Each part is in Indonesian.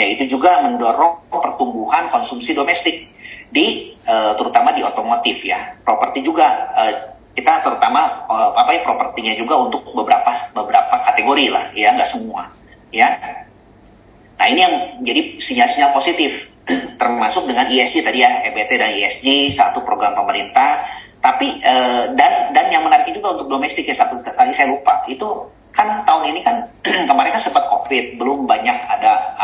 yaitu juga mendorong pertumbuhan konsumsi domestik terutama di otomotif ya, properti juga kita terutama propertinya juga untuk beberapa kategori lah ya, nggak semua ya. Nah ini yang jadi sinyal-sinyal positif termasuk dengan ESG tadi ya, EBT dan ESG satu program pemerintah. Tapi dan yang menarik juga untuk domestik ya, satu tadi saya lupa, itu kan tahun ini kan kemarin kan sempat COVID, belum banyak ada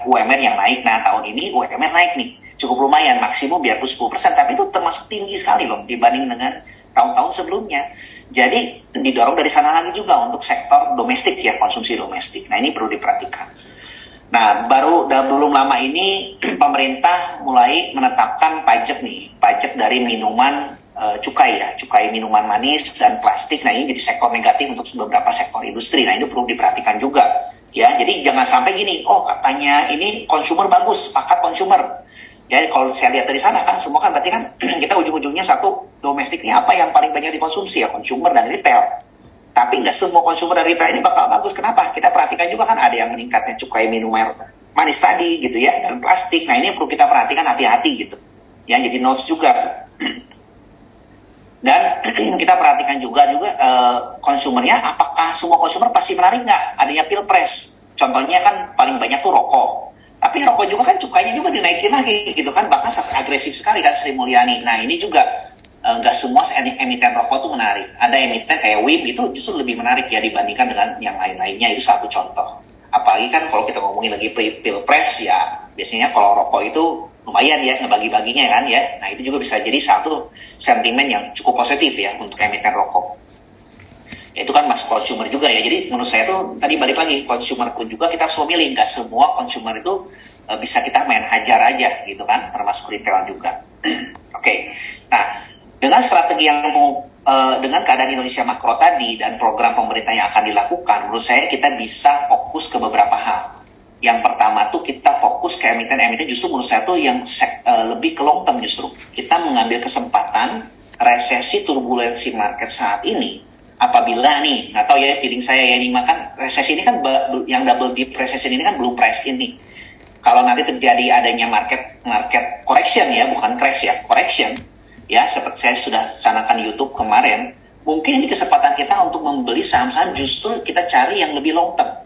UMR yang naik. Nah tahun ini UMR naik nih, cukup lumayan, maksimum biarpun 10%, tapi itu termasuk tinggi sekali loh dibanding dengan tahun-tahun sebelumnya. Jadi didorong dari sana lagi juga untuk sektor domestik ya, konsumsi domestik. Nah ini perlu diperhatikan. Nah belum lama ini pemerintah mulai menetapkan pajak dari minuman cukai minuman manis dan plastik. Nah ini jadi sektor negatif untuk beberapa sektor industri. Nah itu perlu diperhatikan juga ya. Jadi jangan sampai gini, katanya ini konsumer bagus, pakat konsumer. Ya kalau saya lihat dari sana kan semua kan berarti kan kita ujung-ujungnya satu, domestiknya apa yang paling banyak dikonsumsi ya, konsumer dan retail. Tapi nggak semua konsumer dan retail ini bakal bagus. Kenapa? Kita perhatikan juga kan ada yang meningkatnya cukai minuman manis tadi gitu ya, dan plastik. Nah ini perlu kita perhatikan hati-hati gitu ya, jadi notes juga. Dan kita perhatikan juga konsumernya, apakah semua konsumer pasti menarik nggak adanya pilpres. Contohnya kan paling banyak tuh rokok. Tapi rokok juga kan cukainya juga dinaikin lagi gitu kan, bahkan agresif sekali kan Sri Mulyani. Nah ini juga nggak semua emiten rokok tuh menarik. Ada emiten kayak WIM itu justru lebih menarik ya dibandingkan dengan yang lain-lainnya. Itu satu contoh. Apalagi kan kalau kita ngomongin lagi pilpres ya, biasanya kalau rokok itu lumayan ya ngebagi-baginya kan ya. Nah itu juga bisa jadi satu sentimen yang cukup positif ya untuk emiten rokok. Ya, itu kan masuk consumer juga ya. Jadi menurut saya tuh tadi balik lagi, consumer pun juga kita harus memilih. Nggak semua consumer itu bisa kita main hajar aja gitu kan, termasuk retail juga. Oke. Nah dengan strategi yang dengan keadaan Indonesia makro tadi dan program pemerintah yang akan dilakukan, menurut saya kita bisa fokus ke beberapa hal. Yang pertama tuh kita fokus ke emiten-emiten, justru menurut saya tuh yang lebih ke long term. Justru kita mengambil kesempatan resesi turbulensi market saat ini. Apabila nih, nggak tahu ya feeling saya ya, ini makan resesi ini kan yang double dip resesi ini kan belum price in nih. Kalau nanti terjadi adanya market correction ya, bukan crash ya, correction ya, seperti saya sudah canangkan YouTube kemarin, mungkin ini kesempatan kita untuk membeli saham-saham justru kita cari yang lebih long term.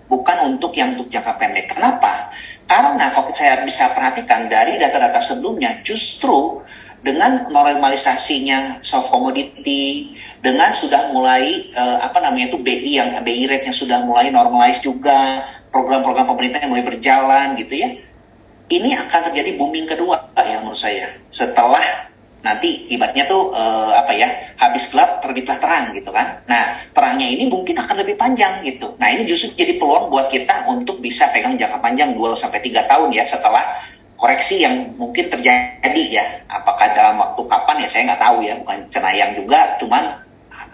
Bukan untuk jangka pendek. Kenapa? Karena kalau saya bisa perhatikan dari data-data sebelumnya, justru dengan normalisasinya soft commodity, dengan sudah mulai BI rate yang sudah mulai normalize juga, program-program pemerintah yang mulai berjalan gitu ya, ini akan terjadi booming kedua ya menurut saya. Setelah nanti ibaratnya tuh habis gelap terbitlah terang gitu kan. Nah terangnya ini mungkin akan lebih panjang gitu. Nah ini justru jadi peluang buat kita untuk bisa pegang jangka panjang 2-3 tahun ya, setelah koreksi yang mungkin terjadi ya. Apakah dalam waktu kapan ya saya nggak tahu ya, bukan cenayang juga, cuman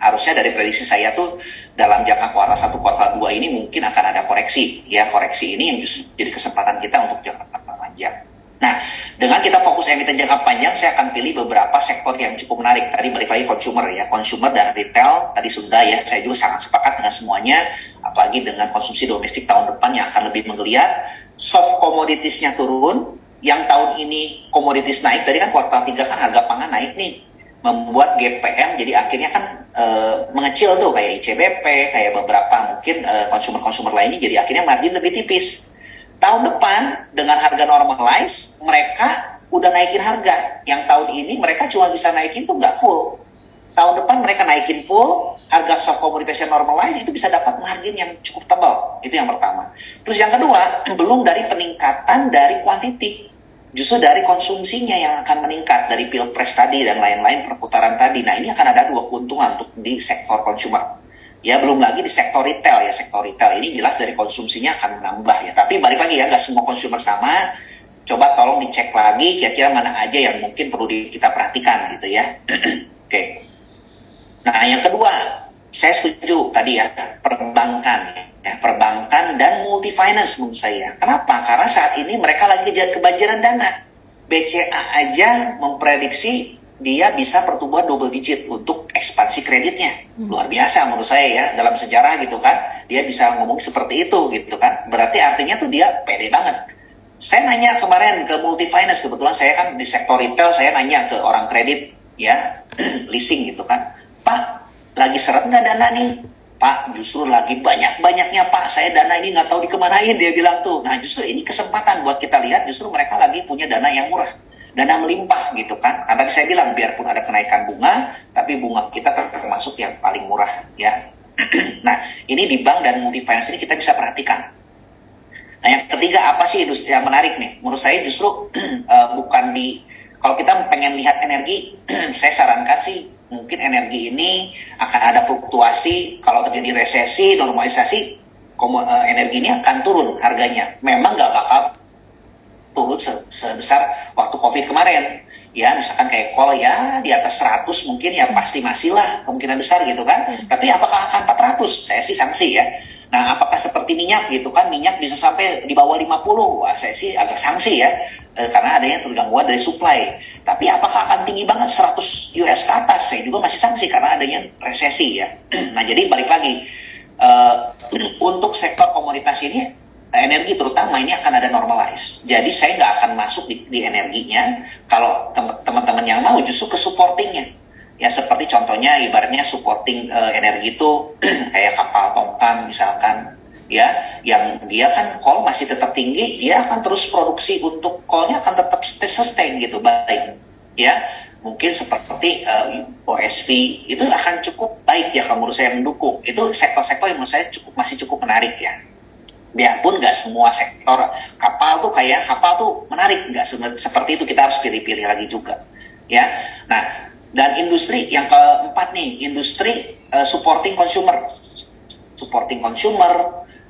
harusnya dari prediksi saya tuh dalam jangka kuartal 1 kuartal 2 ini mungkin akan ada koreksi ya. Koreksi ini yang justru jadi kesempatan kita untuk jangka panjang. Nah, dengan kita fokus emiten jangka panjang, saya akan pilih beberapa sektor yang cukup menarik. Tadi balik lagi consumer dan retail tadi sudah ya, saya juga sangat sepakat dengan semuanya, apalagi dengan konsumsi domestik tahun depan yang akan lebih menggeliat. Soft commodities-nya turun, yang tahun ini komoditis naik, tadi kan kuartal 3 kan harga pangan naik nih, membuat GPM jadi akhirnya kan mengecil tuh, kayak ICBP, kayak beberapa mungkin konsumer lainnya, jadi akhirnya margin lebih tipis. Tahun depan dengan harga normalize, mereka udah naikin harga. Yang tahun ini mereka cuma bisa naikin tuh nggak full. Tahun depan mereka naikin full, harga soft commodities yang normalize itu bisa dapat margin yang cukup tebal. Itu yang pertama. Terus yang kedua, belum dari peningkatan dari quantity. Justru dari konsumsinya yang akan meningkat, dari pilpres tadi dan lain-lain perputaran tadi. Nah ini akan ada dua keuntungan untuk di sektor consumer. Ya belum lagi di sektor retail ya, sektor retail ini jelas dari konsumsinya akan menambah ya. Tapi balik lagi ya, nggak semua konsumer sama. Coba tolong dicek lagi kira-kira mana aja yang mungkin perlu kita perhatikan gitu ya. Oke. Nah yang kedua, saya setuju tadi ya, perbankan dan multi finance menurut saya. Kenapa? Karena saat ini mereka lagi kebanjiran dana. BCA aja memprediksi dia bisa pertumbuhan double digit untuk ekspansi kreditnya. Luar biasa menurut saya ya, dalam sejarah gitu kan. Dia bisa ngomong seperti itu gitu kan. Berarti artinya tuh dia pede banget. Saya nanya kemarin ke multi finance, kebetulan saya kan di sektor retail, saya nanya ke orang kredit ya, leasing gitu kan, Pak lagi seret nggak dana nih? Pak justru lagi banyak-banyaknya Pak, saya dana ini nggak tahu dikemanain, dia bilang tuh. Nah justru ini kesempatan buat kita lihat, justru mereka lagi punya dana yang murah, dana melimpah gitu kan. Karena saya bilang biarpun ada kenaikan bunga, tapi bunga kita termasuk yang paling murah ya. Nah ini di bank dan multi finance ini kita bisa perhatikan. Nah yang ketiga apa sih yang menarik nih? Menurut saya justru bukan di, kalau kita pengen lihat energi, saya sarankan sih mungkin energi ini akan ada fluktuasi. Kalau terjadi resesi, normalisasi, energi ini akan turun harganya. Memang nggak bakal turun sebesar waktu COVID kemarin. Ya misalkan kayak coal ya di atas 100 mungkin ya pasti masih lah kemungkinan besar gitu kan. Tapi apakah akan 400? Saya sih sanksi ya. Nah, apakah seperti minyak gitu kan, minyak bisa sampai di bawah 50, wah saya sih agak sanksi ya, karena adanya tergangguan dari supply. Tapi apakah akan tinggi banget 100 US ke atas, saya juga masih sanksi karena adanya resesi ya. Nah, jadi balik lagi, untuk sektor komoditas ini, energi terutama ini akan ada normalize. Jadi saya nggak akan masuk di energinya, kalau teman-teman yang mau justru ke supportingnya. Ya seperti contohnya ibaratnya supporting energi itu kayak kapal tongkang misalkan ya, yang dia kan coal masih tetap tinggi, dia akan terus produksi untuk coalnya akan tetap sustain gitu baik ya. Mungkin seperti OSV itu akan cukup baik ya kalau menurut saya mendukung. Itu sektor-sektor yang menurut saya masih cukup menarik ya. Biarpun nggak semua sektor kapal tuh menarik, nggak seperti itu, kita harus pilih-pilih lagi juga ya. Nah dan industri yang keempat nih, industri supporting consumer,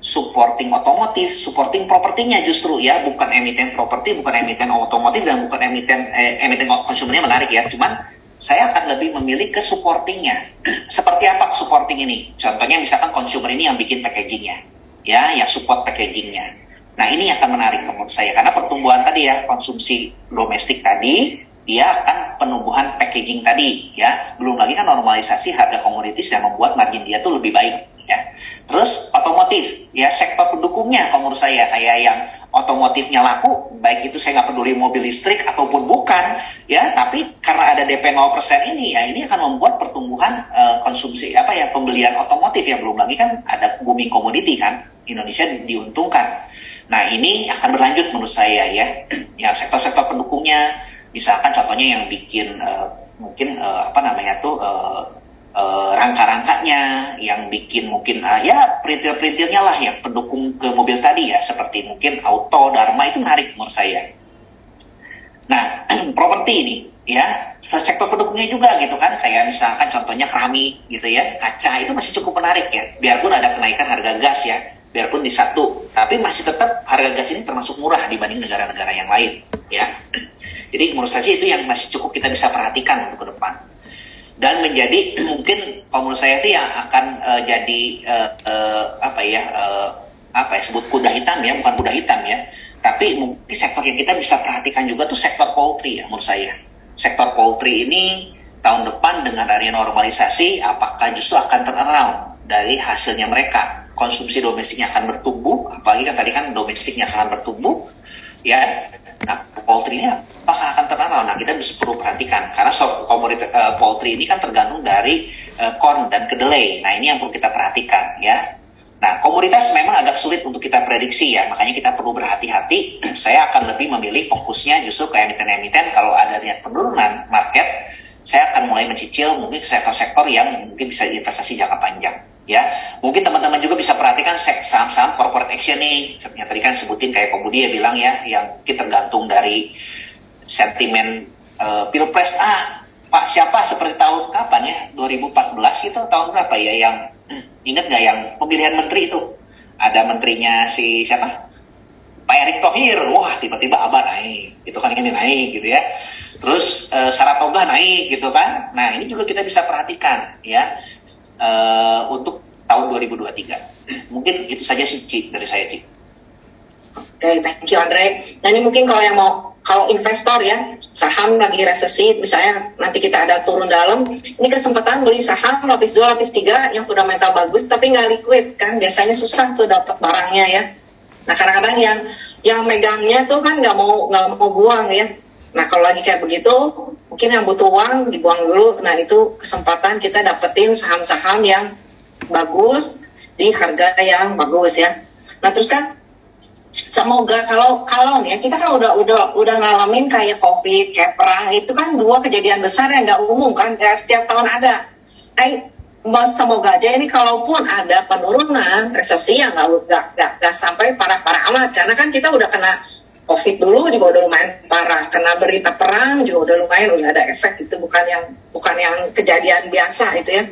supporting otomotif, supporting propertinya justru ya, bukan emiten properti, bukan emiten otomotif, dan bukan emiten consumernya menarik ya. Cuman saya akan lebih memilih ke supportingnya. Seperti apa supporting ini? Contohnya misalkan consumer ini yang bikin packagingnya, ya, yang support packagingnya. Nah ini akan menarik menurut saya karena pertumbuhan tadi ya, konsumsi domestik tadi, dia akan penumbuhan packaging tadi ya, belum lagi kan normalisasi harga komoditis yang membuat margin dia tuh lebih baik ya. Terus otomotif ya, sektor pendukungnya kalau menurut saya kayak yang otomotifnya laku, baik itu saya nggak peduli mobil listrik ataupun bukan ya, tapi karena ada DP 0% ini ya, ini akan membuat pertumbuhan konsumsi pembelian otomotif ya, belum lagi kan ada booming komoditi kan, Indonesia diuntungkan. Nah ini akan berlanjut menurut saya ya, yang sektor-sektor pendukungnya. Misalkan contohnya yang bikin rangka-rangkanya, yang bikin mungkin perintil-perintilnya lah yang pendukung ke mobil tadi ya, seperti mungkin Auto, Dharma, itu menarik menurut saya. Nah, properti ini ya, sektor pendukungnya juga gitu kan, kayak misalkan contohnya keramik gitu ya, kaca itu masih cukup menarik ya, biarpun ada kenaikan harga gas ya, biarpun di satu, tapi masih tetap harga gas ini termasuk murah dibanding negara-negara yang lain ya. Jadi menurut saya itu yang masih cukup kita bisa perhatikan untuk ke depan. Dan menjadi mungkin kalau menurut saya itu yang akan sebut kuda hitam ya, bukan kuda hitam ya. Tapi mungkin sektor yang kita bisa perhatikan juga tuh sektor poultry ya menurut saya. Sektor poultry ini tahun depan dengan adanya normalisasi, apakah justru akan turnaround dari hasilnya mereka. Konsumsi domestiknya akan bertumbuh, apalagi kan tadi kan domestiknya akan bertumbuh ya. Nah, poultry ini apakah akan turnaround? Nah, kita bisa perlu perhatikan karena komoditas poultry ini kan tergantung dari corn dan kedelai. Nah, ini yang perlu kita perhatikan ya. Nah, komoditas memang agak sulit untuk kita prediksi ya, makanya kita perlu berhati-hati. Saya akan lebih memilih fokusnya justru ke emiten-emiten. Kalau ada lihat penurunan market, saya akan mulai mencicil mungkin sektor-sektor yang mungkin bisa investasi jangka panjang. Ya, mungkin teman-teman juga bisa perhatikan saham-saham corporate action nih, yang tadi kan sebutin kayak Pak Budi ya bilang ya, yang mungkin tergantung dari sentimen pilpres. Pak siapa seperti tahun kapan ya, 2014 gitu, tahun berapa ya, yang ingat nggak yang pemilihan menteri itu, ada menterinya si siapa, Pak Erick Thohir, wah tiba-tiba Aba naik, itu kan ini naik gitu ya, terus Saratoga naik gitu kan. Nah ini juga kita bisa perhatikan ya. Untuk tahun 2023. Mungkin itu saja sih Ci, dari saya Ci. Oke, thank you Andre. Nah ini mungkin kalau investor ya, saham lagi resesi, misalnya nanti kita ada turun dalam, ini kesempatan beli saham lapis 2, lapis 3 yang fundamental bagus tapi nggak liquid kan, biasanya susah tuh dapat barangnya ya. Nah kadang-kadang yang megangnya tuh kan nggak mau buang ya. Nah kalau lagi kayak begitu, mungkin yang butuh uang dibuang dulu. Nah itu kesempatan kita dapetin saham-saham yang bagus di harga yang bagus ya. Nah terus kan semoga kalau nih ya, kita kan udah ngalamin kayak COVID, kayak perang, itu kan dua kejadian besar yang nggak umum kan, setiap tahun ada. Semoga aja ini kalaupun ada penurunan resesi yang nggak sampai parah-parah amat, karena kan kita udah kena COVID dulu juga udah lumayan parah, kena berita perang juga udah lumayan, udah ada efek, itu bukan yang kejadian biasa itu ya.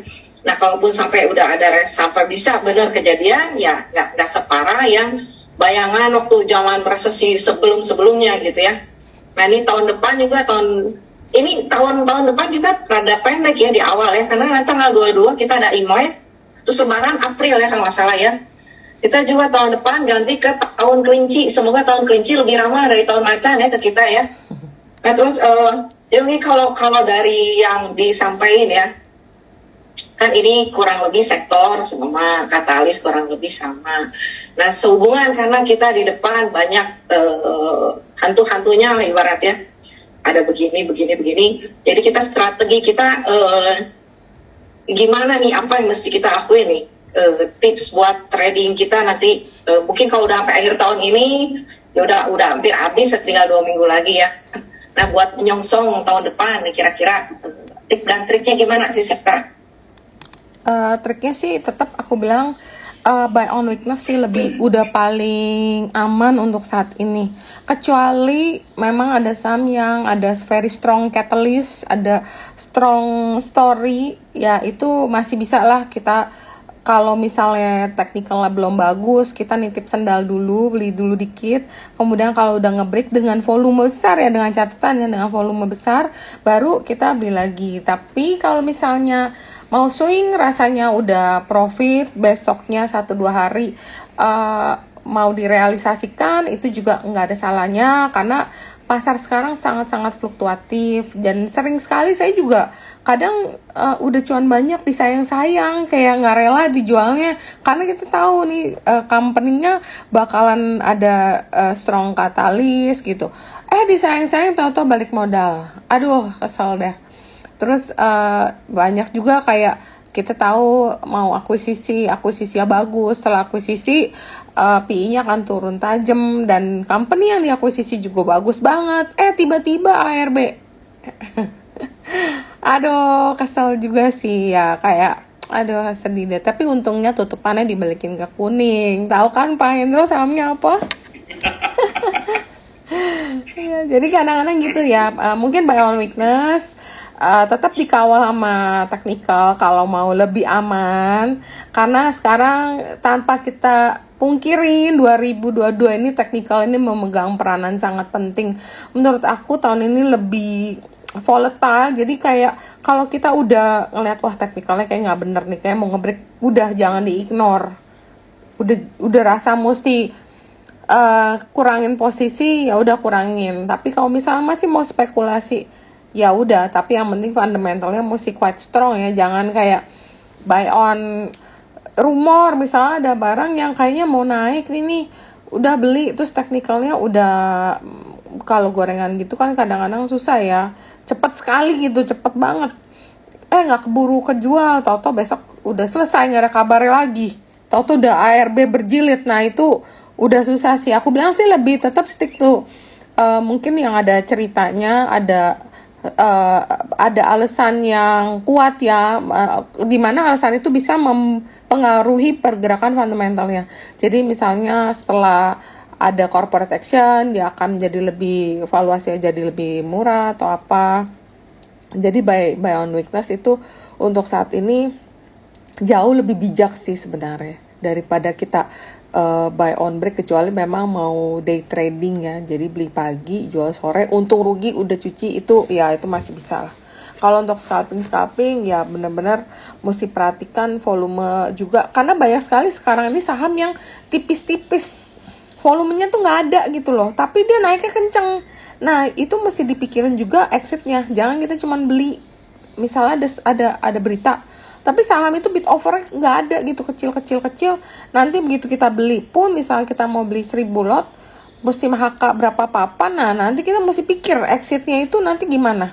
Nah kalaupun sampai udah ada sampai bisa benar kejadian ya nggak separah yang bayangan waktu zaman resesi sebelumnya gitu ya. Nah ini tahun depan juga tahun depan kita rada pendek ya di awal ya, karena nanti tanggal 22 kita ada Imlek, terus Lebaran April ya kalau nggak salah ya. Kita juga tahun depan ganti ke tahun kelinci, semoga tahun kelinci lebih ramah dari tahun macan ya ke kita ya. Nah terus ini kalau dari yang disampaikan ya, kan ini kurang lebih sektor sama katalis kurang lebih sama. Nah sehubungan karena kita di depan banyak hantu-hantunya ibarat ya, ada begini, jadi kita strategi kita gimana nih, apa yang mesti kita lakuin nih, tips buat trading kita nanti, mungkin kalau udah sampai akhir tahun ini ya udah hampir habis, tinggal 2 minggu lagi ya. Nah buat menyongsong tahun depan nih, kira-kira tip dan triknya gimana sih Septa? Triknya sih tetap aku bilang buy on weakness sih lebih udah paling aman untuk saat ini, kecuali memang ada saham yang ada very strong catalyst, ada strong story ya, itu masih bisa lah kita. Kalau misalnya technicalnya belum bagus, kita nitip sendal dulu, beli dulu dikit. Kemudian kalau udah nge-break dengan volume besar ya, dengan catatan ya, dengan volume besar, baru kita beli lagi. Tapi kalau misalnya mau swing, rasanya udah profit, besoknya 1-2 hari mau direalisasikan, itu juga nggak ada salahnya, karena pasar sekarang sangat-sangat fluktuatif, dan sering sekali saya juga kadang udah cuan banyak disayang-sayang, kayak nggak rela dijualnya, karena kita tahu nih company-nya bakalan ada strong katalis gitu, disayang-sayang tahu-tahu balik modal, aduh kesel deh. Terus banyak juga kayak kita tahu mau akuisisinya bagus, setelah akuisisi PI-nya akan turun tajam, dan company yang diakuisisi juga bagus banget, tiba-tiba ARB aduh kesel juga sih ya, kayak aduh sedih deh. Tapi untungnya tutupannya dibalikin ke kuning, tahu kan Pak Hendro sahamnya apa? Ya, jadi kadang-kadang gitu ya, mungkin buy on weakness, tetap dikawal sama teknikal kalau mau lebih aman, karena sekarang tanpa kita pungkirin 2022 ini teknikal ini memegang peranan sangat penting. Menurut aku tahun ini lebih volatile, jadi kayak kalau kita udah ngeliat wah teknikalnya kayak nggak bener nih, kayak mau ngebreak, udah jangan diignore, udah rasa mesti kurangin posisi, ya udah kurangin. Tapi kalau misalnya masih mau spekulasi, ya udah, tapi yang penting fundamentalnya mesti quite strong ya, jangan kayak buy on rumor, misalnya ada barang yang kayaknya mau naik nih udah beli, terus teknikalnya udah, kalau gorengan gitu kan kadang-kadang susah ya, cepet sekali gitu, cepet banget, nggak keburu kejual, tau-tau besok udah selesai nggak ada kabarnya lagi, tau-tau udah ARB berjilid. Nah itu udah susah sih. Aku bilang sih lebih tetap stick tuh mungkin yang ada ceritanya, ada alasan yang kuat ya, di mana alasan itu bisa mempengaruhi pergerakan fundamentalnya. Jadi misalnya setelah ada corporate action, dia akan jadi lebih, valuasinya jadi lebih murah atau apa. Jadi buy on weakness itu untuk saat ini jauh lebih bijak sih sebenarnya daripada kita buy on break, kecuali memang mau day trading ya, jadi beli pagi jual sore, untung rugi udah cuci, itu ya itu masih bisa lah. Kalau untuk scalping ya benar-benar mesti perhatikan volume juga, karena banyak sekali sekarang ini saham yang tipis-tipis, volumenya tuh nggak ada gitu loh, tapi dia naiknya kenceng. Nah itu mesti dipikirin juga exitnya, jangan kita cuman beli, misalnya ada berita Tapi saham itu bid over nggak ada gitu, kecil. Nanti begitu kita beli pun, misalnya kita mau beli 1000 lot, mesti HK berapa papan, nah nanti kita mesti pikir exitnya itu nanti gimana.